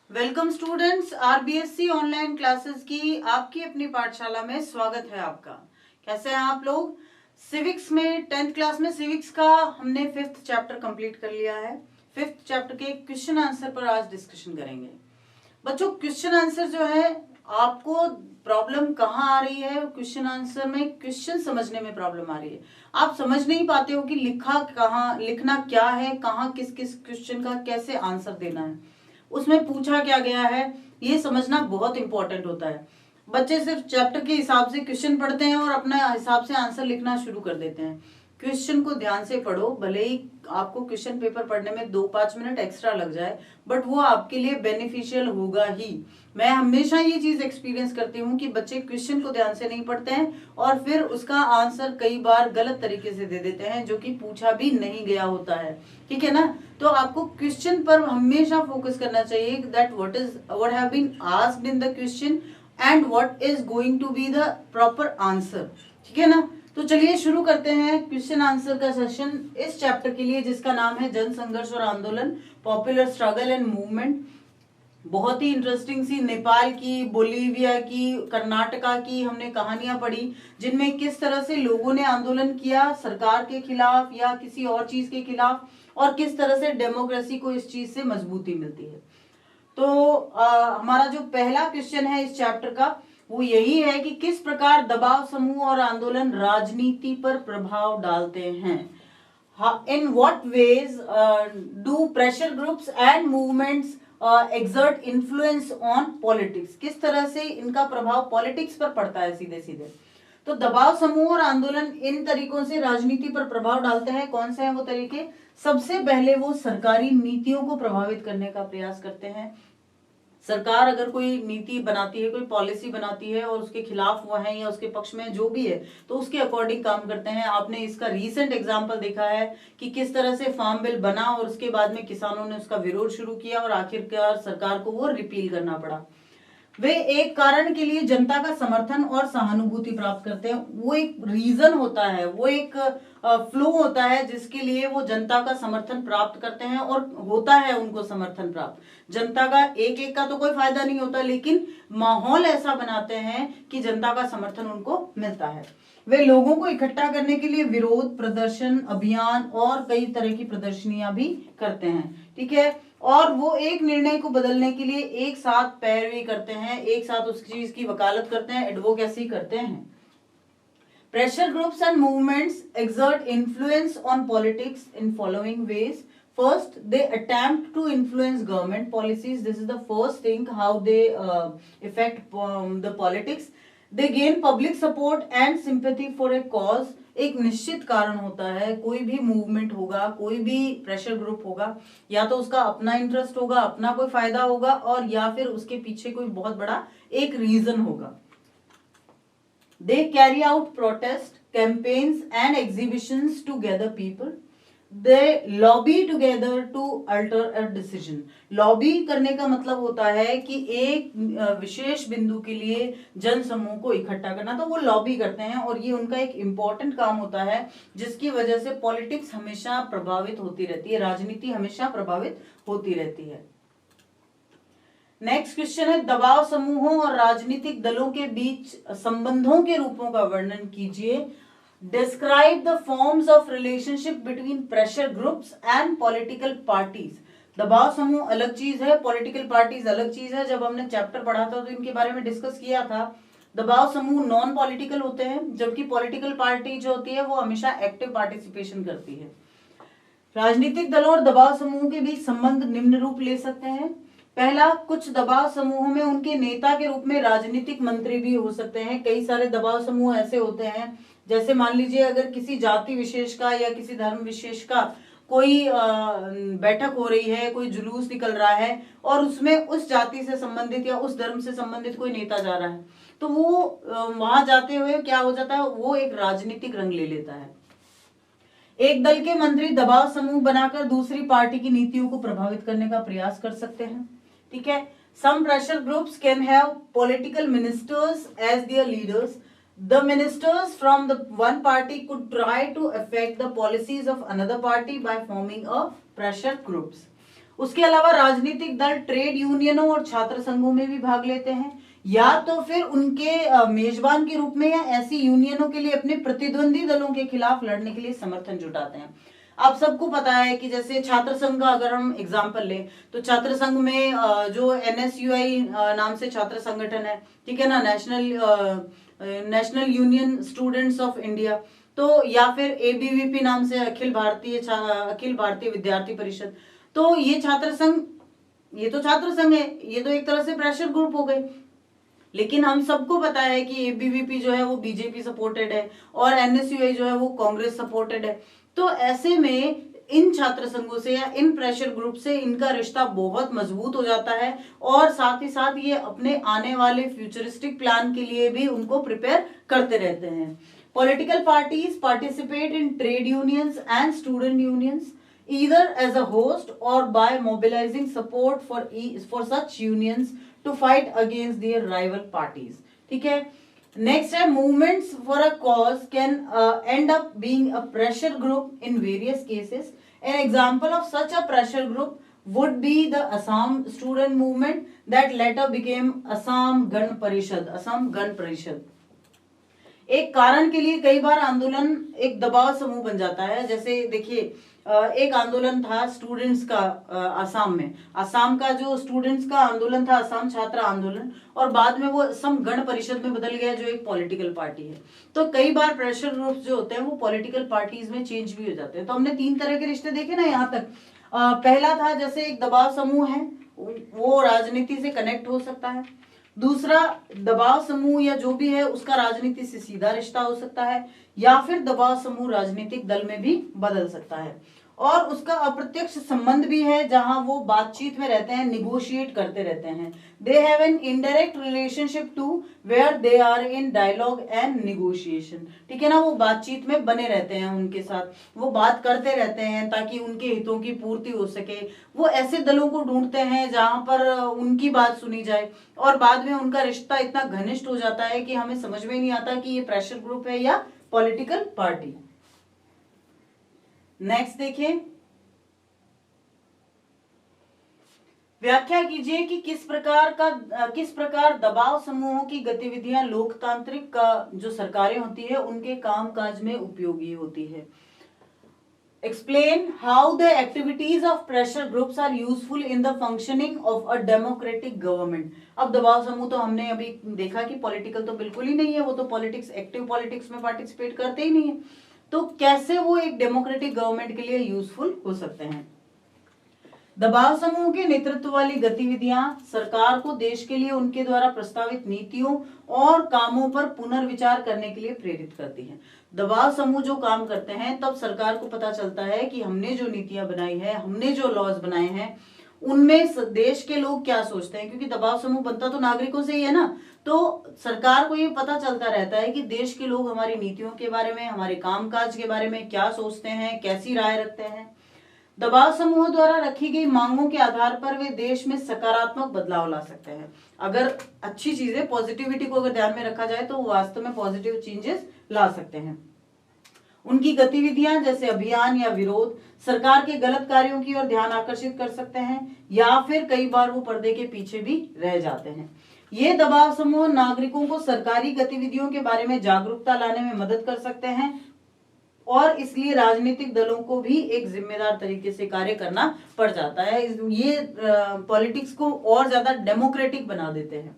Welcome students, RBSC online classes की आपकी अपनी पाठशाला में स्वागत है आपका। कैसे हैं आप लोग? सिविक्स में 10th क्लास में सिविक्स का हमने 5th चैप्टर कंप्लीट कर लिया है। 5th चैप्टर के क्वेश्चन आंसर पर आज डिस्कशन करेंगे। बच्चों, क्वेश्चन आंसर जो है, आपको प्रॉब्लम कहाँ आ रही है? क्वेश्चन आंसर में क्वेश्चन समझने में प्रॉब्लम आ रही है। आप समझ नहीं पाते हो कि लिखना क्या है, कहाँ किस किस क्वेश्चन का कैसे आंसर देना है, उसमें पूछा क्या गया है, ये समझना बहुत इंपॉर्टेंट होता है। बच्चे सिर्फ चैप्टर के हिसाब से क्वेश्चन पढ़ते हैं और अपने हिसाब से आंसर लिखना शुरू कर देते हैं। क्वेश्चन को ध्यान से पढ़ो, भले ही आपको क्वेश्चन पेपर पढ़ने में 2-5 मिनट एक्स्ट्रा लग जाए, बट वो आपके लिए बेनिफिशियल होगा ही। मैं हमेशा ये चीज एक्सपीरियंस करती हूँ कि बच्चे क्वेश्चन को ध्यान से नहीं पढ़ते हैं और फिर उसका आंसर कई बार गलत तरीके से दे देते हैं, जो कि पूछा भी नहीं गया होता है। ठीक है ना? तो आपको क्वेश्चन पर हमेशा फोकस करना चाहिए, that what have been asked in the question and what is going to be the proper answer. ठीक है ना? तो चलिए शुरू करते हैं क्वेश्चन आंसर का सेशन इस चैप्टर के लिए, जिसका नाम है जन संघर्ष और आंदोलन, पॉपुलर स्ट्रगल एंड मूवमेंट। बहुत ही इंटरेस्टिंग सी नेपाल की, बोलीविया की, कर्नाटका की हमने कहानियां पढ़ी, जिनमें किस तरह से लोगों ने आंदोलन किया सरकार के खिलाफ या किसी और चीज के खिलाफ, और किस तरह से डेमोक्रेसी को इस चीज से मजबूती मिलती है। तो हमारा जो पहला क्वेश्चन है इस चैप्टर का, वो यही है कि किस प्रकार दबाव समूह और आंदोलन राजनीति पर प्रभाव डालते हैं। In what ways do pressure groups and movements exert influence on politics. किस तरह से इनका प्रभाव पॉलिटिक्स पर पड़ता है सीधे सीधे। तो दबाव समूह और आंदोलन इन तरीकों से राजनीति पर प्रभाव डालते हैं। कौन से हैं वो तरीके? सबसे पहले वो सरकारी नीतियों को प्रभावित करने का प्रयास करते हैं। सरकार अगर कोई नीति बनाती है, कोई पॉलिसी बनाती है और उसके खिलाफ वो है या उसके पक्ष में जो भी है, तो उसके अकॉर्डिंग काम करते हैं। आपने इसका रीसेंट एग्जांपल देखा है कि किस तरह से फार्म बिल बना और उसके बाद में किसानों ने उसका विरोध शुरू किया और आखिरकार सरकार को वो रिपील करना पड़ा। वे एक कारण के लिए जनता का समर्थन और सहानुभूति प्राप्त करते हैं। वो एक रीजन होता है, वो एक फ्लो होता है जिसके लिए वो जनता का समर्थन प्राप्त करते हैं, और होता है उनको समर्थन प्राप्त। जनता का एक एक का तो कोई फायदा नहीं होता, लेकिन माहौल ऐसा बनाते हैं कि जनता का समर्थन उनको मिलता है। वे लोगों को इकट्ठा करने के लिए विरोध प्रदर्शन, अभियान और कई तरह की प्रदर्शनियां भी करते हैं। ठीक है? और वो एक निर्णय को बदलने के लिए एक साथ पैरवी करते हैं, एक साथ उस चीज की वकालत करते हैं, एडवोकेसी करते हैं। Pressure groups and movements exert influence on politics in following ways. First, they attempt to influence government policies. This is the first thing, how they affect the politics. They gain public support and sympathy for a cause. एक निश्चित कारण होता है, कोई भी movement होगा, कोई भी प्रेशर ग्रुप होगा, या तो उसका अपना इंटरेस्ट होगा, अपना कोई फायदा होगा, और या फिर उसके पीछे कोई बहुत बड़ा एक रीजन होगा। They carry out protests, campaigns and exhibitions to gather people. They lobby together to alter a decision. Lobby करने का मतलब होता है कि एक विशेष बिंदु के लिए जन समूह को इकट्ठा करना, तो वो लॉबी करते हैं, और ये उनका एक इंपॉर्टेंट काम होता है, जिसकी वजह से पॉलिटिक्स हमेशा प्रभावित होती रहती है, राजनीति हमेशा प्रभावित होती रहती है। नेक्स्ट क्वेश्चन है, दबाव समूहों और राजनीतिक दलों के बीच संबंधों के रूपों का वर्णन कीजिए। Describe the forms of relationship between pressure groups and political parties. दबाव समूह अलग चीज है, पॉलिटिकल पार्टीज अलग चीज है। जब हमने चैप्टर पढ़ा था तो इनके बारे में डिस्कस किया था। दबाव समूह नॉन पॉलिटिकल होते हैं, जबकि पॉलिटिकल पार्टी जो होती है वो हमेशा एक्टिव पार्टिसिपेशन करती है। राजनीतिक दलों और दबाव समूह के बीच संबंध निम्न रूप ले सकते हैं। पहला, कुछ दबाव समूहों में उनके नेता के रूप में राजनीतिक मंत्री भी हो सकते हैं। कई सारे दबाव समूह ऐसे होते हैं, जैसे मान लीजिए अगर किसी जाति विशेष का या किसी धर्म विशेष का कोई बैठक हो रही है, कोई जुलूस निकल रहा है, और उसमें उस जाति से संबंधित या उस धर्म से संबंधित कोई नेता जा रहा है, तो वो वहां जाते हुए क्या हो जाता है, वो एक राजनीतिक रंग ले लेता है। एक दल के मंत्री दबाव समूह बनाकर दूसरी पार्टी की नीतियों को प्रभावित करने का प्रयास कर सकते हैं। ठीक है? Some pressure groups can have political ministers as their leaders. The ministers from the one party could try to affect the policies of another party by forming a pressure groups. उसके अलावा राजनीतिक दल ट्रेड यूनियनों और छात्र संघों में भी भाग लेते हैं, या तो फिर उनके मेजबान के रूप में, या ऐसी यूनियनों के लिए अपने प्रतिद्वंदी दलों के खिलाफ लड़ने के लिए समर्थन जुटाते हैं। आप सबको पता है कि जैसे छात्र संघ का अगर हम एग्जांपल लें तो छात्र संघ में जो एनएसयूआई नाम से छात्र संगठन है, ठीक है ना, national union students of India, तो या फिर एबीवीपी नाम से अखिल भारतीय विद्यार्थी परिषद, तो ये छात्र संघ, ये तो छात्र संघ है, ये तो एक तरह से प्रेशर ग्रुप हो गए। लेकिन हम सबको पता है कि एबीवीपी जो है वो बीजेपी सपोर्टेड है और एनएसयूआई जो है वो कांग्रेस सपोर्टेड है। तो ऐसे में इन छात्र संघों से या इन प्रेशर ग्रुप से इनका रिश्ता बहुत मजबूत हो जाता है, और साथ ही साथ ये अपने आने वाले फ्यूचरिस्टिक प्लान के लिए भी उनको प्रिपेयर करते रहते हैं। Political parties participate in trade unions and student unions either as a host or by mobilizing support for such unions to fight against their rival parties. ठीक है, नेक्स्ट है movements for a cause can and up being a pressure group in various cases. An example of such a pressure group would be the Assam student movement that later became Assam Gan Parishad। एक कारण के लिए कई बार आंदोलन एक दबाव समूह बन जाता है। जैसे देखिए, एक आंदोलन था स्टूडेंट्स का असम में, असम का जो स्टूडेंट्स का आंदोलन था, असम छात्र आंदोलन, और बाद में वो असम गण परिषद में बदल गया जो एक पॉलिटिकल पार्टी है। तो कई बार प्रेशर ग्रुप्स जो होते हैं वो पॉलिटिकल पार्टीज में चेंज भी हो जाते हैं। तो हमने 3 तरह के रिश्ते देखे ना यहाँ तक। पहला था जैसे एक दबाव समूह है, वो राजनीति से कनेक्ट हो सकता है। दूसरा, दबाव समूह या जो भी है उसका राजनीति से सीधा रिश्ता हो सकता है, या फिर दबाव समूह राजनीतिक दल में भी बदल सकता है। और उसका अप्रत्यक्ष संबंध भी है, जहां वो बातचीत में रहते हैं, निगोशिएट करते रहते हैं। They have an indirect relationship to where they are in dialogue and negotiation. ठीक है ना, वो बातचीत में बने रहते हैं, उनके साथ वो बात करते रहते हैं ताकि उनके हितों की पूर्ति हो सके। वो ऐसे दलों को ढूंढते हैं जहां पर उनकी बात सुनी जाए, और बाद में उनका रिश्ता इतना घनिष्ठ हो जाता है कि हमें समझ में नहीं आता कि ये प्रेशर ग्रुप है या पॉलिटिकल पार्टी। नेक्स्ट देखिए, व्याख्या कीजिए कि किस प्रकार दबाव समूहों की गतिविधियां लोकतांत्रिक का जो सरकारें होती है उनके कामकाज में उपयोगी होती है। Explain how the activities of pressure groups are useful in the functioning of a democratic government. अब दबाव समूह तो हमने अभी देखा कि पॉलिटिकल तो बिल्कुल ही नहीं है, वो तो पॉलिटिक्स, एक्टिव पॉलिटिक्स में पार्टिसिपेट करते ही नहीं है। तो कैसे वो एक डेमोक्रेटिक गवर्नमेंट के लिए यूजफुल हो सकते हैं। दबाव समूह के नेतृत्व वाली गतिविधियां सरकार को देश के लिए उनके द्वारा प्रस्तावित नीतियों और कामों पर पुनर्विचार करने के लिए प्रेरित करती हैं। दबाव समूह जो काम करते हैं तब सरकार को पता चलता है कि हमने जो नीतियां बनाई है, हमने जो लॉज बनाए हैं, उनमें देश के लोग क्या सोचते हैं, क्योंकि दबाव समूह बनता तो नागरिकों से ही है ना। तो सरकार को ये पता चलता रहता है कि देश के लोग हमारी नीतियों के बारे में, हमारे कामकाज के बारे में क्या सोचते हैं, कैसी राय रखते हैं। दबाव समूह द्वारा रखी गई मांगों के आधार पर वे देश में सकारात्मक बदलाव ला सकते हैं। अगर अच्छी चीजें, पॉजिटिविटी को अगर ध्यान में रखा जाए तो वास्तव में पॉजिटिव चेंजेस ला सकते हैं। उनकी गतिविधियां जैसे अभियान या विरोध सरकार के गलत कार्यों की ओर ध्यान आकर्षित कर सकते हैं, या फिर कई बार वो पर्दे के पीछे भी रह जाते हैं। ये दबाव समूह नागरिकों को सरकारी गतिविधियों के बारे में जागरूकता लाने में मदद कर सकते हैं, और इसलिए राजनीतिक दलों को भी एक जिम्मेदार तरीके से कार्य करना पड़ जाता है। ये पॉलिटिक्स को और ज्यादा डेमोक्रेटिक बना देते हैं।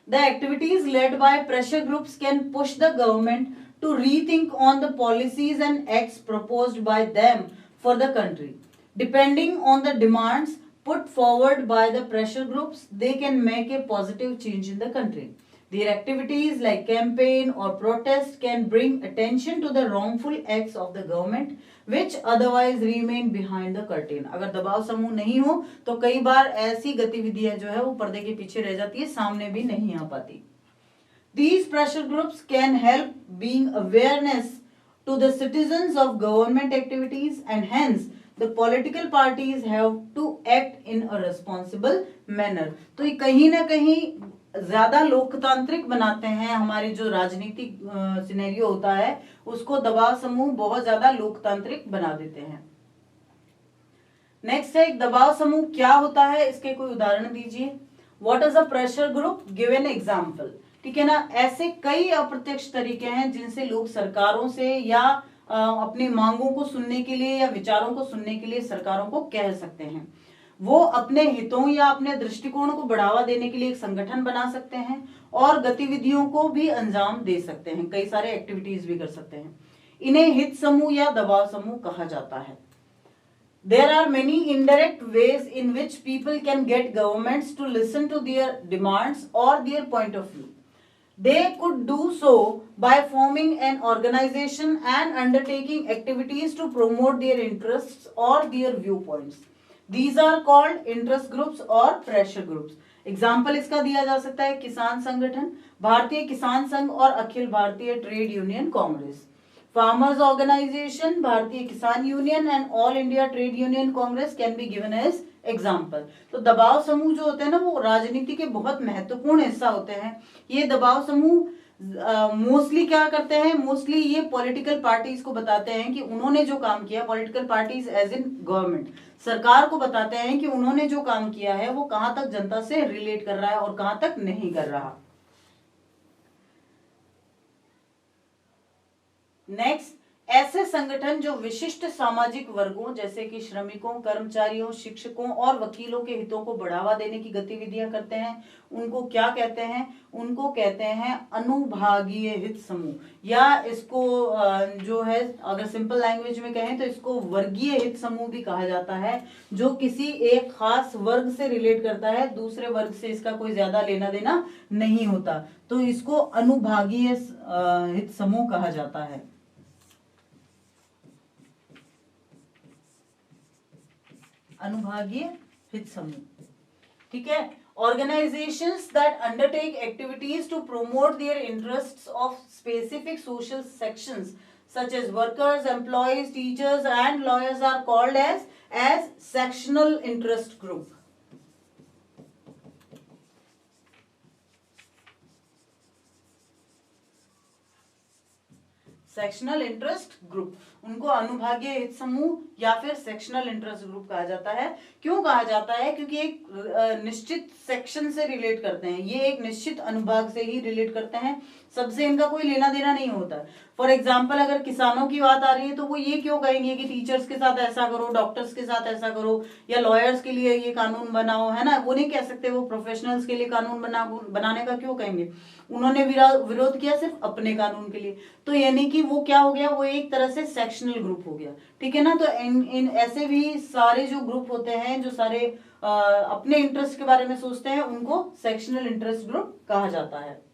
The activities led by pressure groups can push the government to rethink on the policies and acts proposed by them for the country. Depending on the demands put forward by the pressure groups, they can make a positive change in the country. Their activities like campaign or protest can bring attention to the wrongful acts of the government which otherwise remain behind the curtain. अगर दबाव समूह नहीं हो तो कई बार ऐसी गतिविधियां जो है वो पर्दे के पीछे रह जाती है, सामने भी नहीं आ पाती। These pressure groups can help being awareness to the citizens of government activities, and hence the political parties have to act in a responsible manner. तो ये कहीं ना कहीं ज्यादा लोकतांत्रिक बनाते हैं। हमारी जो राजनीतिक सिनेरियो होता है उसको दबाव समूह बहुत ज्यादा लोकतांत्रिक बना देते हैं। नेक्स्ट है एक दबाव समूह क्या होता है, इसके कोई उदाहरण दीजिए। What is a pressure group, give an example. ठीक है ना, ऐसे कई अप्रत्यक्ष तरीके हैं जिनसे लोग सरकारों से या अपनी मांगों को सुनने के लिए या विचारों को सुनने के लिए सरकारों को कह सकते हैं। वो अपने हितों या अपने दृष्टिकोण को बढ़ावा देने के लिए एक संगठन बना सकते हैं और गतिविधियों को भी अंजाम दे सकते हैं, कई सारे एक्टिविटीज भी कर सकते हैं। इन्हें हित समूह या दबाव समूह कहा जाता है। There are many indirect ways in which people can get governments to listen to their demands or their point of view. They could do so by forming an organization and undertaking activities to promote their interests or their viewpoints. These are called interest groups or pressure groups. Example इसका दिया जा सकता है किसान संगठन, भारतीय किसान संघ और Akhil Bharatiya Trade Union Congress. Farmers organization, Bharatiya Kisan Union and All India Trade Union Congress can be given as example. तो दबाव समूह जो होते हैं ना, वो राजनीति के बहुत महत्वपूर्ण हिस्सा होते हैं। ये दबाव समूह मोस्टली क्या करते हैं, मोस्टली ये पॉलिटिकल पार्टीज को बताते हैं कि उन्होंने जो काम किया, political parties as in government, सरकार को बताते हैं कि उन्होंने जो काम किया है वो कहां तक जनता से रिलेट कर रहा है और कहां तक नहीं कर रहा। नेक्स्ट, ऐसे संगठन जो विशिष्ट सामाजिक वर्गों जैसे कि श्रमिकों, कर्मचारियों, शिक्षकों और वकीलों के हितों को बढ़ावा देने की गतिविधियां करते हैं, उनको क्या कहते हैं, उनको कहते हैं अनुभागीय हित समूह, या इसको जो है अगर सिंपल लैंग्वेज में कहें तो इसको वर्गीय हित समूह भी कहा जाता है, जो किसी एक खास वर्ग से रिलेट करता है, दूसरे वर्ग से इसका कोई ज्यादा लेना देना नहीं होता, तो इसको अनुभागीय हित समूह कहा जाता है। अनुभागीय हित समूह, ठीक है। Organizations that undertake activities to promote their interests of specific social sections such as workers, employees, teachers and lawyers are called as sectional interest group. Sectional interest group, उनको अनुभागीय हित समूह या फिर सेक्शनल इंटरेस्ट ग्रुप कहा जाता है। क्यों कहा जाता है? क्योंकि एक निश्चित सेक्शन से रिलेट करते हैं, ये एक निश्चित अनुभाग से ही रिलेट करते हैं, सबसे इनका कोई लेना देना नहीं होता। फॉर एग्जाम्पल अगर किसानों की बात आ रही है तो वो ये क्यों कहेंगे कि टीचर्स के साथ ऐसा करो, डॉक्टर्स के साथ ऐसा करो, या लॉयर्स के लिए ये कानून बनाओ, है ना, वो नहीं कह सकते। वो प्रोफेशनल्स के लिए कानून बनाने का क्यों कहेंगे? उन्होंने विरोध किया सिर्फ अपने कानून के लिए, तो यानी कि वो क्या हो गया, वो एक तरह से सेक्शनल ग्रुप हो गया, ठीक है ना। तो इन ऐसे भी सारे जो ग्रुप होते हैं, जो सारे अपने इंटरेस्ट के बारे में सोचते हैं, उनको सेक्शनल इंटरेस्ट ग्रुप कहा जाता है।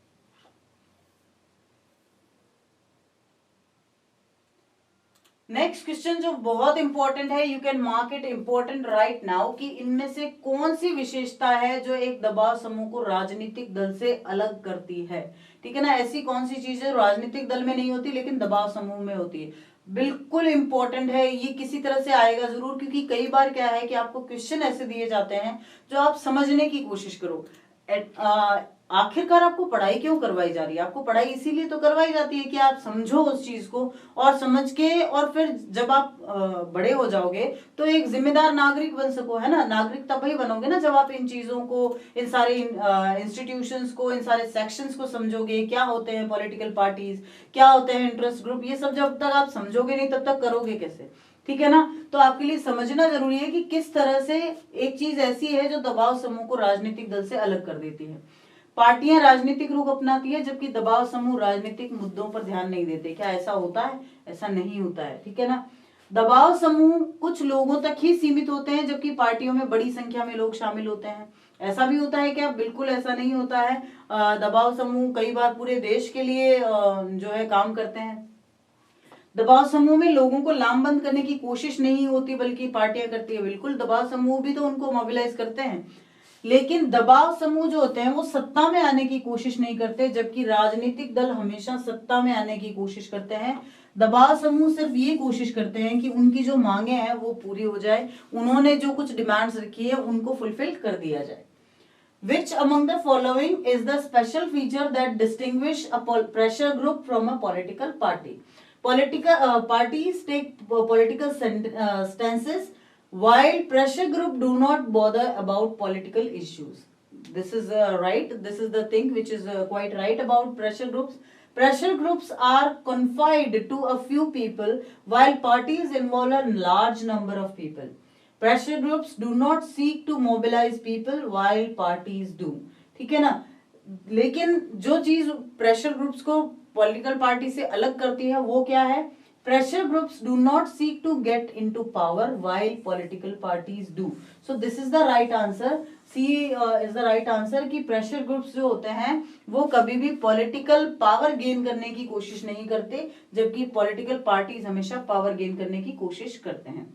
नेक्स्ट क्वेश्चन जो बहुत इंपॉर्टेंट है, you can mark it important right now, कि इनमें से कौन सी विशेषता है जो एक दबाव समूह को राजनीतिक दल से अलग करती है, ठीक है ना। ऐसी कौन सी चीज है राजनीतिक दल में नहीं होती लेकिन दबाव समूह में होती है? बिल्कुल इंपॉर्टेंट है, ये किसी तरह से आएगा जरूर, क्योंकि कई बार क्या है कि आपको क्वेश्चन ऐसे दिए जाते हैं जो आप समझने की कोशिश करो। आखिरकार आपको पढ़ाई क्यों करवाई जा रही है? आपको पढ़ाई इसीलिए तो करवाई जाती है कि आप समझो उस चीज को, और समझ के और फिर जब आप बड़े हो जाओगे तो एक जिम्मेदार नागरिक बन सको, है ना। नागरिक तब ही बनोगे ना जब आप इन चीजों को, इन सारे इंस्टीट्यूशंस को, इन सारे सेक्शंस को समझोगे, क्या होते हैं पॉलिटिकल पार्टीज, क्या होते हैं इंटरेस्ट ग्रुप, ये सब जब तक आप समझोगे नहीं तब तक करोगे कैसे, ठीक है ना। तो आपके लिए समझना जरूरी है कि किस तरह से एक चीज ऐसी है जो दबाव समूह को राजनीतिक दल से अलग कर देती है। पार्टियां राजनीतिक रुख अपनाती है जबकि दबाव समूह राजनीतिक मुद्दों पर ध्यान नहीं देते। क्या ऐसा होता है? ऐसा नहीं होता है, ठीक है ना। दबाव समूह कुछ लोगों तक ही सीमित होते हैं जबकि पार्टियों में बड़ी संख्या में लोग शामिल होते हैं। ऐसा भी होता है क्या? बिल्कुल ऐसा नहीं होता है। दबाव समूह कई बार पूरे देश के लिए जो है काम करते हैं। दबाव समूह में लोगों को लामबंद करने की कोशिश नहीं होती बल्कि पार्टियां करती है। बिल्कुल, दबाव समूह भी तो उनको मोबिलाइज करते हैं, लेकिन दबाव समूह जो होते हैं वो सत्ता में आने की कोशिश नहीं करते, जबकि राजनीतिक दल हमेशा सत्ता में आने की कोशिश करते हैं। दबाव समूह सिर्फ ये कोशिश करते हैं कि उनकी जो मांगे हैं वो पूरी हो जाए, उन्होंने जो कुछ डिमांड्स रखी है उनको फुलफिल कर दिया जाए। Which among the following is the special feature that distinguish a pressure group from a political party? Political parties take political stances while pressure group do not bother about political issues. This is right. This is the thing which is quite right about pressure groups. Pressure groups are confined to a few people while parties involve a large number of people. Pressure groups do not seek to mobilize people while parties do. ठीक है ना? लेकिन जो चीज pressure groups को political party से अलग करती है वो क्या है? Pressure groups do not seek to get into power while political parties do. So this is the right answer. C is the right answer कि pressure groups जो होते हैं वो कभी भी political power gain करने की कोशिश नहीं करते, जबकि political parties हमेशा power gain करने की कोशिश करते हैं.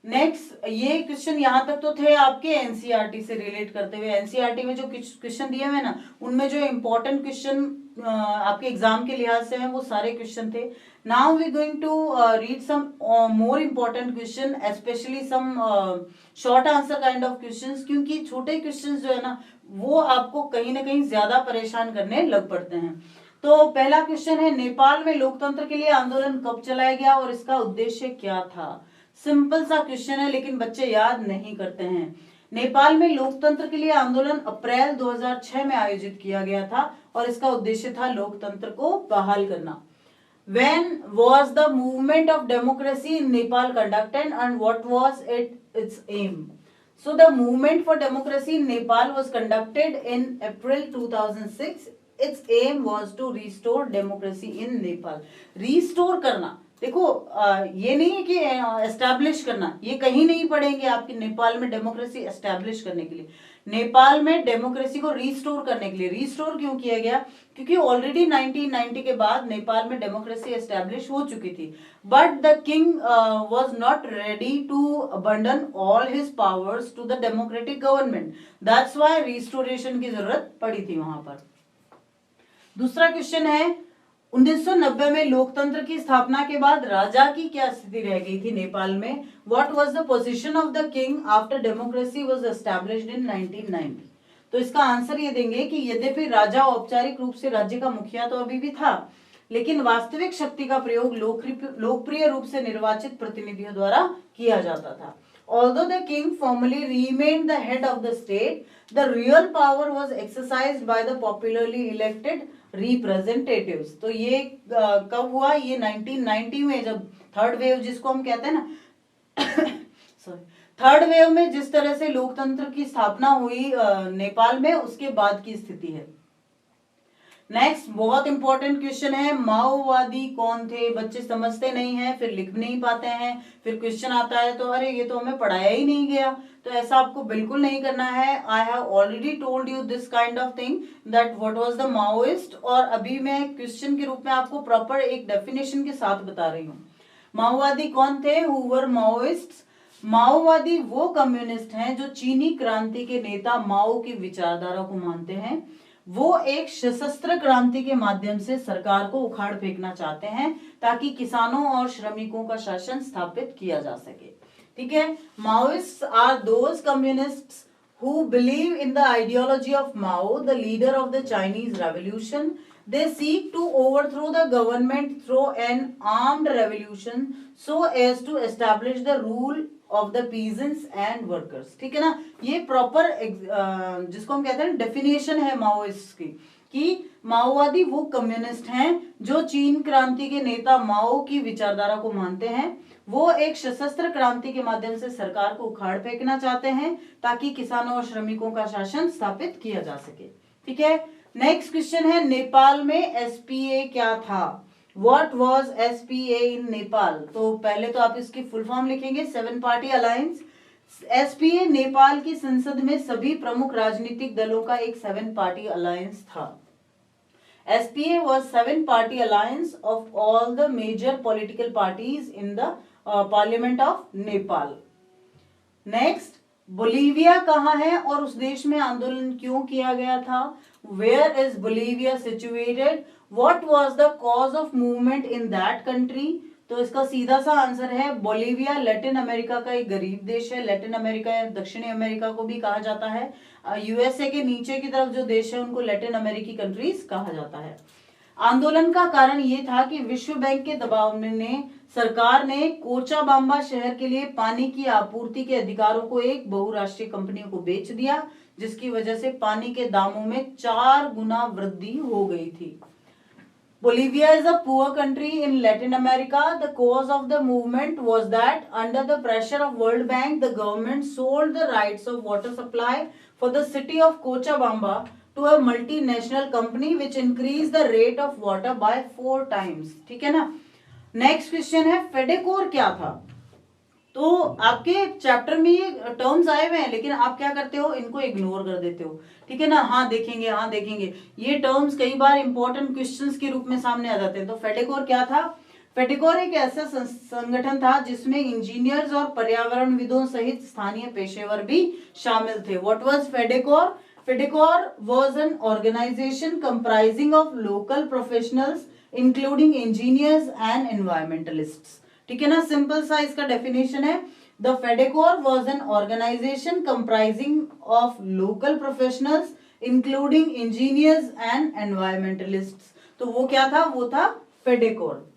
नेक्स्ट, ये क्वेश्चन यहाँ तक तो थे आपके एनसीईआरटी से रिलेट करते हुए. एनसीईआरटी में जो क्वेश्चन दिए हुए ना, उनमें जो इंपॉर्टेंट क्वेश्चन आपके एग्जाम के लिहाज से हैं वो सारे क्वेश्चन थे. Now we going to read some more important question, specially some short answer kind of questions, क्योंकि छोटे क्वेश्चंस जो है ना वो आपको कहीं ना कहीं ज्यादा परेशान करने लग पड़ते हैं. तो पहला क्वेश्चन है, नेपाल में लोकतंत्र के लिए आंदोलन कब चलाया गया और इसका उद्देश्य क्या था? सिंपल सा क्वेश्चन है लेकिन बच्चे याद नहीं करते हैं. नेपाल में लोकतंत्र के लिए आंदोलन अप्रैल 2006 में आयोजित किया गया था और इसका उद्देश्य था लोकतंत्र को बहाल करना. When was the movement of democracy in Nepal conducted and what was its aim? So the movement for democracy in Nepal was conducted in April 2006. Its aim was to restore democracy in Nepal. Restore करना, देखो ये नहीं है कि establish करना, ये कहीं नहीं पढ़ेंगे आपके नेपाल में डेमोक्रेसी एस्टैब्लिश करने के लिए. नेपाल में डेमोक्रेसी को रीस्टोर करने के लिए. रीस्टोर क्यों किया गया? क्योंकि ऑलरेडी 1990 के बाद नेपाल में डेमोक्रेसी एस्टैब्लिश हो चुकी थी, but the king was not ready to abandon all his powers to the democratic government. That's why restoration की जरूरत पड़ी थी वहां पर. दूसरा क्वेश्चन है, 1990 में लोकतंत्र की स्थापना के बाद राजा की क्या स्थिति रह गई थी नेपाल में? What was the position of the king after democracy was established in 1990? तो इसका आंसर ये देंगे कि यद्यपि राजा औपचारिक रूप से राज्य का मुखिया तो अभी भी था, लेकिन वास्तविक शक्ति का प्रयोग लोकप्रिय रूप से निर्वाचित प्रतिनिधियों द्वारा किया जाता था. Although the king formally remained the head of the state, the real power was exercised by the popularly elected representatives. तो ये कब हुआ? ये 1990 में, जब थर्ड वेव जिसको हम कहते हैं ना सॉरी, थर्ड वेव में जिस तरह से लोकतंत्र की स्थापना हुई नेपाल में, उसके बाद की स्थिति है. नेक्स्ट, बहुत इंपॉर्टेंट क्वेश्चन है, माओवादी कौन थे? बच्चे समझते नहीं हैं, फिर लिख नहीं पाते हैं, फिर क्वेश्चन आता है तो अरे ये तो हमें पढ़ाया ही नहीं गया. तो ऐसा आपको बिल्कुल नहीं करना है. I have already told you this kind of thing that what was the Maoist, और अभी मैं क्वेश्चन के रूप में आपको प्रॉपर एक डेफिनेशन के साथ बता रही हूँ. माओवादी कौन थे? Who were Maoists? माओवादी वो कम्युनिस्ट हैं जो चीनी क्रांति के नेता माओ की विचारधारा को मानते हैं. वो एक सशस्त्र क्रांति के माध्यम से सरकार को उखाड़ फेंकना चाहते हैं ताकि किसानों और श्रमिकों का शासन स्थापित किया जा सके. ठीक है. Maoists are those communists who believe in the ideology of Mao, the leader of the Chinese Revolution. They seek to overthrow the government through an armed revolution so as to establish the rule of the peasants and workers. ठीक है ना. ये proper जिसको हम कहते हैं definition है Maoist की, कि माओवादी वो कम्युनिस्ट हैं जो चीन क्रांति के नेता माओ की विचारधारा को मानते हैं. वो एक सशस्त्र क्रांति के माध्यम से सरकार को उखाड़ फेंकना चाहते हैं ताकि किसानों और श्रमिकों का शासन स्थापित किया जा सके. ठीक है. नेक्स्ट क्वेश्चन है, नेपाल में एसपीए क्या था? व्हाट वाज एसपीए इन नेपाल? तो पहले तो आप इसकी फुल फॉर्म लिखेंगे, 7 पार्टी अलायंस. एसपीए नेपाल की संसद में सभी प्रमुख राजनीतिक दलों का एक 7 पार्टी अलायंस था. SPA was 7 party alliance of all the major political parties in the parliament of Nepal. Next, Bolivia कहाँ है और उस देश में आंदोलन क्यों किया गया था? Where is Bolivia situated? What was the cause of movement in that country? तो इसका सीधा सा आंसर है बोलीविया लैटिन अमेरिका का एक गरीब देश है. लैटिन अमेरिका या दक्षिणी अमेरिका को भी कहा जाता है. यूएसए के नीचे की तरफ जो देश है उनको लैटिन अमेरिकी कंट्रीज कहा जाता है. आंदोलन का कारण ये था कि विश्व बैंक के दबाव में सरकार ने कोचाबाम्बा शहर के लिए पानी की आपूर्ति के अधिकारों को एक बहुराष्ट्रीय कंपनी को बेच दिया, जिसकी वजह से पानी के दामों में 4 गुना वृद्धि हो गई थी। Bolivia is a poor country in Latin America. The cause of the movement was that under the pressure of World Bank, the government sold the rights of water supply for the city of Cochabamba to a multinational company which increased the rate of water by 4 times. ठीक है ना। Next question है फेडेकोर क्या था। तो आपके chapter में ये टर्म्स आए हुए हैं, लेकिन आप क्या करते हो, इनको इग्नोर कर देते हो। ठीक है ना। हाँ देखेंगे ये टर्म्स कई बार इंपॉर्टेंट क्वेश्चंस के रूप में सामने आ जाते हैं। तो फेडेकोर क्या था। फेडेकोर एक ऐसा संगठन था जिसमें इंजीनियर्स और पर्यावरणविदों सहित स्थानीय पेशेवर भी शामिल थे। What was FEDECOR. FEDECOR was an organisation comprising of local professionals including engineers and environmentalists. ठीक है ना। सिंपल सा इसका डेफिनेशन है, the FEDECOR was an organisation comprising of local professionals including engineers and environmentalists. तो वो क्या था, वो था फेडेकोर।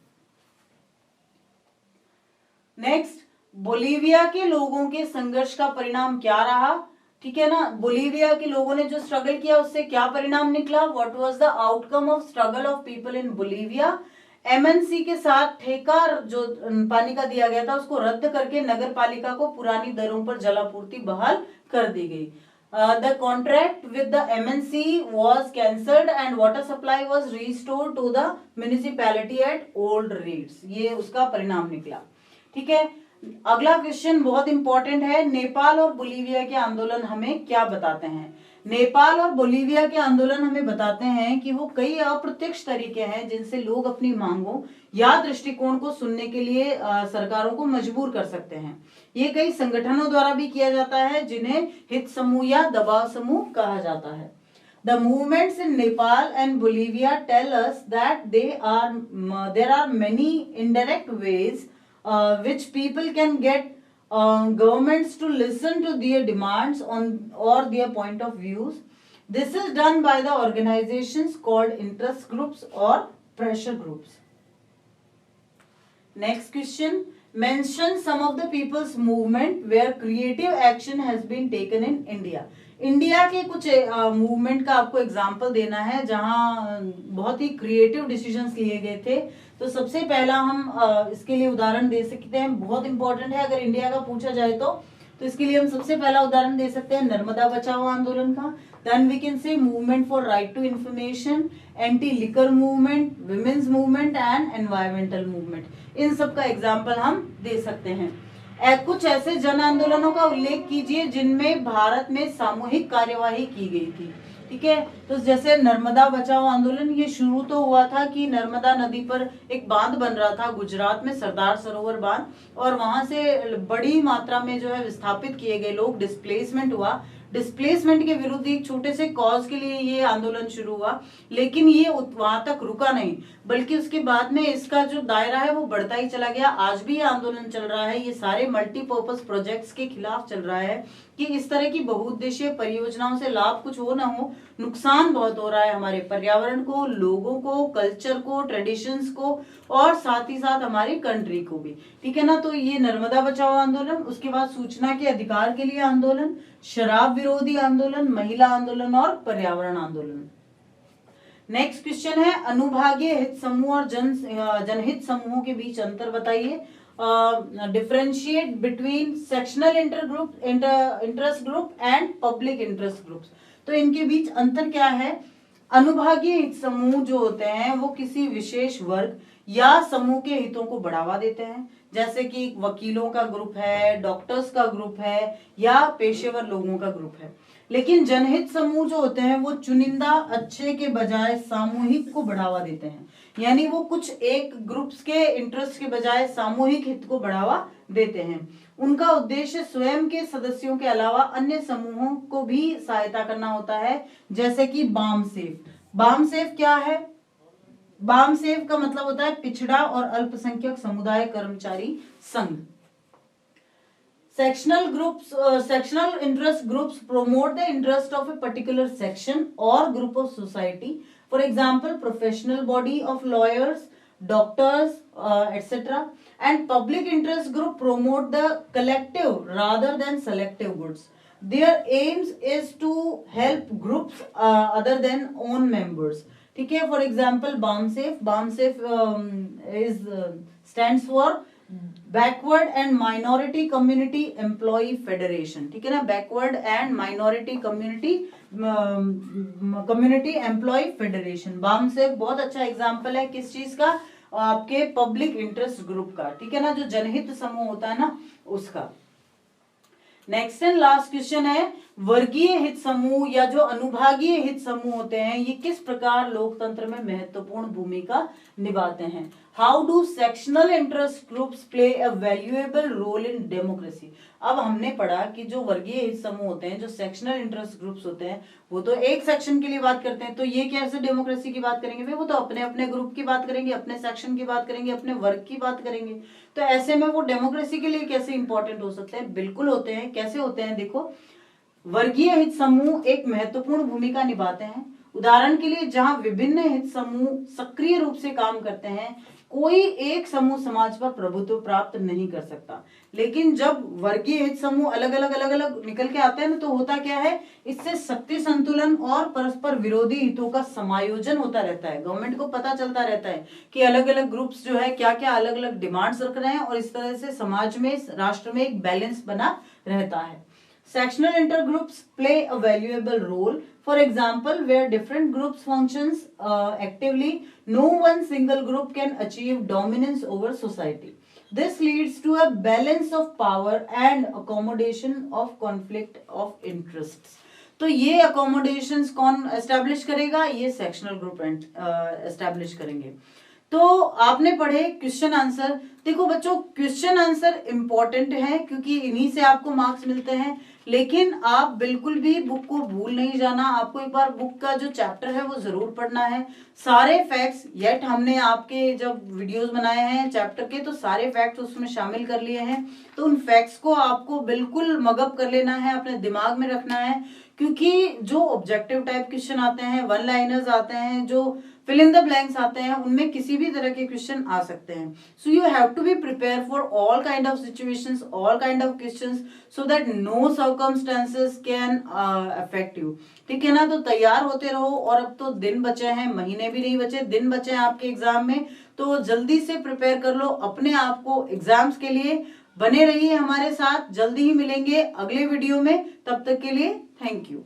नेक्स्ट, बोलीविया के लोगों के संघर्ष का परिणाम क्या रहा। ठीक है ना। बोलीविया के लोगों ने जो स्ट्रगल किया उससे क्या परिणाम निकला। What was the outcome of struggle of people in Bolivia. MNC के साथ ठेका जो पानी का दिया गया था उसको रद्द करके नगर पालिका को पुरानी दरों पर जलापूर्ति बहाल कर दी गई। The contract with the MNC was cancelled and water supply was restored to the municipality at old rates. ये उसका परिणाम निकला। ठीक है। अगला क्वेश्चन बहुत इंपॉर्टेंट है। नेपाल और बोलीविया के आंदोलन हमें क्या बताते हैं। नेपाल और बोलीविया के आंदोलन हमें बताते हैं कि वो कई अप्रत्यक्ष तरीके हैं जिनसे लोग अपनी मांगों या दृष्टिकोण को सुनने के लिए सरकारों को मजबूर कर सकते हैं। ये कई संगठनों द्वारा भी किया जाता है जिन्हें हित समूह या दबाव समूह कहा जाता है। The movements in Nepal and Bolivia tell us that there are many indirect ways which people can get governments to listen to their demands on or their point of views. This is done by the organizations called interest groups or pressure groups. Next question, mention some of the people's movement where creative action has been taken in India. India के कुछ movement का आपको example देना है जहां बहुत ही creative decisions लिए गए थे। तो सबसे पहला हम इसके लिए उदाहरण दे सकते हैं, बहुत इंपॉर्टेंट है अगर इंडिया का पूछा जाए तो इसके लिए हम सबसे पहला उदाहरण दे सकते हैं नर्मदा बचाओ आंदोलन का। Then we can say movement for right to information, anti liquor movement, women's movement and environmental movement. इन सब का एग्जाम्पल हम दे सकते हैं। कुछ ऐसे जन आंदोलनों का उल्लेख कीजिए जिनमें भारत में सामूहिक कार्यवाही की गई थी। ठीक है। तो जैसे नर्मदा बचाओ आंदोलन, ये शुरू तो हुआ था कि नर्मदा नदी पर एक बांध बन रहा था गुजरात में, सरदार सरोवर बांध, और वहां से बड़ी मात्रा में जो है विस्थापित किए गए लोग, डिस्प्लेसमेंट हुआ। डिस्प्लेसमेंट के विरुद्ध एक छोटे से कॉज के लिए ये आंदोलन शुरू हुआ, लेकिन ये वहां तक रुका नहीं, बल्कि उसके बाद में इसका जो दायरा है वो बढ़ता ही चला गया। आज भी ये आंदोलन चल रहा है। ये सारे मल्टीपर्पज प्रोजेक्ट्स के खिलाफ चल रहा है कि इस तरह की बहुउद्देशीय परियोजनाओं से लाभ कुछ हो ना हो, नुकसान बहुत हो रहा है हमारे पर्यावरण को, लोगों को, कल्चर को, ट्रेडिशंस को, और साथ ही साथ हमारी कंट्री को भी। ठीक है ना। तो ये नर्मदा बचाओ आंदोलन, उसके बाद सूचना के अधिकार के लिए आंदोलन, शराब विरोधी आंदोलन, महिला आंदोलन और पर्यावरण आंदोलन। नेक्स्ट क्वेश्चन है अनुभागीय हित समूह और जनहित समूहों के बीच अंतर बताइए। Differentiate between sectional interest group and public interest groups. तो इनके बीच अंतर क्या है। अनुभागीय हित समूह जो होते हैं वो किसी विशेष वर्ग या समूह के हितों को बढ़ावा देते हैं, जैसे कि वकीलों का ग्रुप है, डॉक्टर्स का ग्रुप है, या पेशेवर लोगों का ग्रुप है। लेकिन जनहित समूह जो होते हैं वो चुनिंदा अच्छे के बजाय सामूहिक को बढ़ावा देते हैं, यानी वो कुछ एक ग्रुप्स के इंटरेस्ट के बजाय सामूहिक हित को बढ़ावा देते हैं। उनका उद्देश्य स्वयं के सदस्यों के अलावा अन्य समूहों को भी सहायता करना होता है, जैसे कि बामसेफ। बामसेफ क्या है। बामसेफ का मतलब होता है पिछड़ा और अल्पसंख्यक समुदाय कर्मचारी संघ। Sectional interest groups promote the interest of a particular section or group of society For example, professional body of lawyers, doctors, etc. And public interest group promote the collective rather than selective goods. Their aims is to help groups other than own members. ठीक है, for example BAMSAFE is stands for backward and minority community employ federation. ठीक है ना, backward and minority community employ federation. BAMSAFE बहुत अच्छा example है किस चीज का, आपके पब्लिक इंटरेस्ट ग्रुप का. ठीक है ना, जो जनहित समूह होता है ना उसका. नेक्स्ट एंड लास्ट क्वेश्चन है, वर्गीय हित समूह या जो अनुभागीय हित समूह होते हैं ये किस प्रकार लोकतंत्र में महत्वपूर्ण भूमिका निभाते हैं. How do sectional interest groups play a valuable role in democracy. अब हमने पढ़ा कि जो वर्गीय हित समूह होते हैं, जो सेक्शनल इंटरेस्ट ग्रुप्स होते हैं, वो तो एक सेक्शन के लिए बात करते हैं, तो ये कैसे डेमोक्रेसी की बात करेंगे भाई, वो तो अपने अपने ग्रुप की बात करेंगे, अपने सेक्शन की बात करेंगे, अपने वर्ग की बात करेंगे. तो ऐसे में वो डेमोक्रेसी के लिए कैसे इंपॉर्टेंट हो सकते हैं, बिल्कुल होते हैं. कैसे होते हैं, देखो, वर्गीय हित समूह एक महत्वपूर्ण भूमिका निभाते हैं. उदाहरण के लिए जहां विभिन्न हित समूह सक्रिय रूप से काम करते हैं, कोई एक समूह समाज पर प्रभुत्व प्राप्त नहीं कर सकता. लेकिन जब वर्गीय हित समूह अलग अलग निकल के आते हैं ना, तो होता क्या है, इससे शक्ति संतुलन और परस्पर विरोधी हितों का समायोजन होता रहता है. गवर्नमेंट को पता चलता रहता है कि अलग अलग ग्रुप्स जो है क्या क्या अलग अलग डिमांड्स रख रहे हैं, और इस तरह से समाज में, राष्ट्र में एक बैलेंस बना रहता है. Sectional intergroups play a valuable role. For example, where different groups functions actively, no one single group can achieve dominance over society. This leads to a balance of power and accommodation of conflict of interests. तो ये accommodations कौन establish करेगा, ये sectional group establish करेंगे. तो आपने पढ़े question answer. देखो बच्चों, क्वेश्चन आंसर इंपॉर्टेंट है क्योंकि इन्हीं से आपको मार्क्स मिलते हैं. लेकिन आप बिल्कुल भी बुक को भूल नहीं जाना. आपको एक बार बुक का जो चैप्टर है वो जरूर पढ़ना है. सारे फैक्ट्स येट हमने आपके जब वीडियोस बनाए हैं चैप्टर के, तो सारे फैक्ट्स उसमें शामिल कर लिए हैं. तो उन फैक्ट्स को आपको बिल्कुल मगअप कर लेना है, अपने दिमाग में रखना है. क्योंकि जो ऑब्जेक्टिव टाइप क्वेश्चन आते हैं, वन लाइनर्स आते हैं, जो फिल इन द ब्लैंक्स आते हैं, उनमें किसी भी तरह के क्वेश्चन आ सकते हैं. So you have to be prepare for all kind of situations, all kind of questions, so that no circumstances can affect you. ठीक है ना, तो तैयार होते रहो. और अब तो दिन बचे हैं, महीने भी नहीं बचे, दिन बचे हैं आपके एग्जाम में. तो जल्दी से प्रिपेयर कर लो अपने आप को एग्जाम्स के लिए. बने रहिए हमारे साथ, जल्दी ही मिलेंगे अगले वीडियो में. तब तक के लिए थैंक यू.